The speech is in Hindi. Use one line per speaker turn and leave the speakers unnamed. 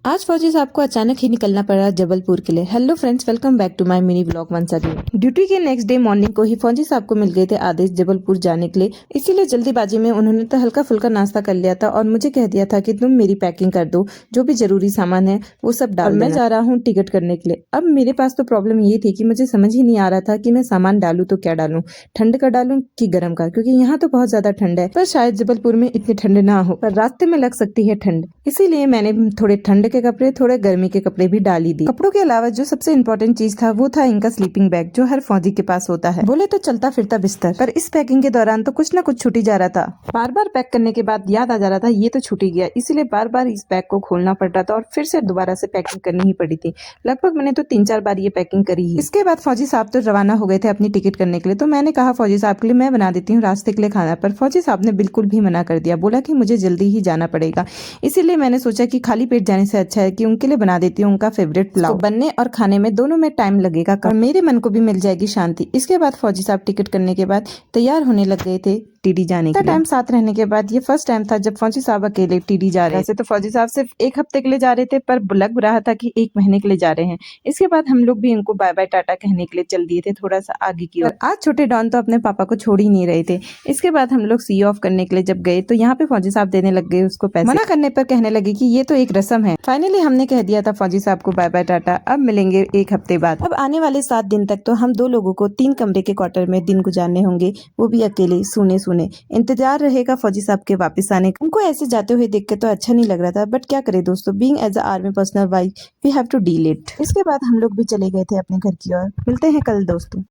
आज फौजी साहब को अचानक ही निकलना पड़ा जबलपुर के लिए। Hello friends, welcome back to my mini vlog once again. Duty के नेक्स्ट डे मॉर्निंग को ही फौजी साहब को मिल गए थे आदेश जबलपुर जाने के लिए, इसीलिए जल्दीबाजी में उन्होंने तो हल्का फुल्का नाश्ता कर लिया था और मुझे कह दिया था कि तुम मेरी पैकिंग कर दो, जो भी जरूरी सामान है वो सब डाल देना। मैं जा रहा हूँ टिकट करने के लिए। अब मेरे पास तो प्रॉब्लम ये थी कि मुझे समझ ही नहीं आ रहा था कि मैं सामान डालूं तो क्या डालूं, ठंड का डालूं कि गर्म का, क्योंकि यहाँ तो बहुत ज्यादा ठंड है, पर शायद जबलपुर में इतनी ठंड ना हो, पर रास्ते में लग सकती है ठंड। इसीलिए मैंने थोड़े ठंड के कपड़े, थोड़े गर्मी के कपड़े भी डाल ही दिए। कपड़ों के अलावा जो सबसे इम्पोर्टेंट चीज था वो था इनका स्लीपिंग बैग, जो हर फौजी के पास होता है, बोले तो चलता फिरता बिस्तर। पर इस पैकिंग के दौरान तो कुछ ना कुछ छूट ही जा रहा था। बार बार पैक करने के बाद याद आ जा रहा था ये तो छूट ही गया, इसीलिए बार बार इस बैग को खोलना पड़ रहा था और फिर से दोबारा से पैकिंग करनी ही पड़ी थी। लगभग मैंने तो 3-4 बार ये पैकिंग करी ही। इसके बाद फौजी साहब तो रवाना हो गए थे अपनी टिकट करने के लिए, तो मैंने कहा फौजी साहब के लिए मैं बना देती हूँ रास्ते के लिए खाना, पर फौजी साहब ने बिल्कुल भी मना कर दिया, बोला कि मुझे जल्दी ही जाना पड़ेगा। इसीलिए मैंने सोचा कि खाली पेट जाने से अच्छा है कि उनके लिए बना देती हूँ उनका फेवरेट पुलाव। तो बनने और खाने में दोनों में टाइम लगेगा और मेरे मन को भी मिल जाएगी शांति। इसके बाद फौजी साहब टिकट करने के बाद तैयार होने लग गए थे टीडी जाने के लिए। टाइम साथ रहने के बाद ये फर्स्ट टाइम था जब फौजी साहब अकेले टीडी जा रहे थे। तो फौजी साहब सिर्फ 1 हफ्ते के लिए जा रहे थे, पर लग रहा था कि 1 महीने के लिए जा रहे हैं। इसके बाद हम लोग भी इनको बाय बाय टाटा कहने के लिए चल दिए थे थोड़ा सा आगे की ओर। आज छोटे डॉन तो अपने पापा को छोड़ ही नहीं रहे थे। इसके बाद हम लोग सी ऑफ करने के लिए जब गए तो यहाँ पे फौजी साहब देने लग गए उसको पैसे। मना करने पर कहने लगे कि ये तो एक रस्म है। फाइनली हमने कह दिया था फौजी साहब को बाय बाय टाटा, अब मिलेंगे 1 हफ्ते बाद। अब आने वाले 7 दिन तक तो हम 2 लोगों को 3 कमरे के क्वार्टर में दिन गुजारने होंगे, वो भी अकेले सूने सूने। इंतजार रहेगा फौजी साहब के वापस आने का। उनको ऐसे जाते हुए देख के तो अच्छा नहीं लग रहा था, बट क्या करे दोस्तों, being as a army personnel wife we have to deal it. इसके बाद हम लोग भी चले गए थे अपने घर की ओर। मिलते हैं कल दोस्तों।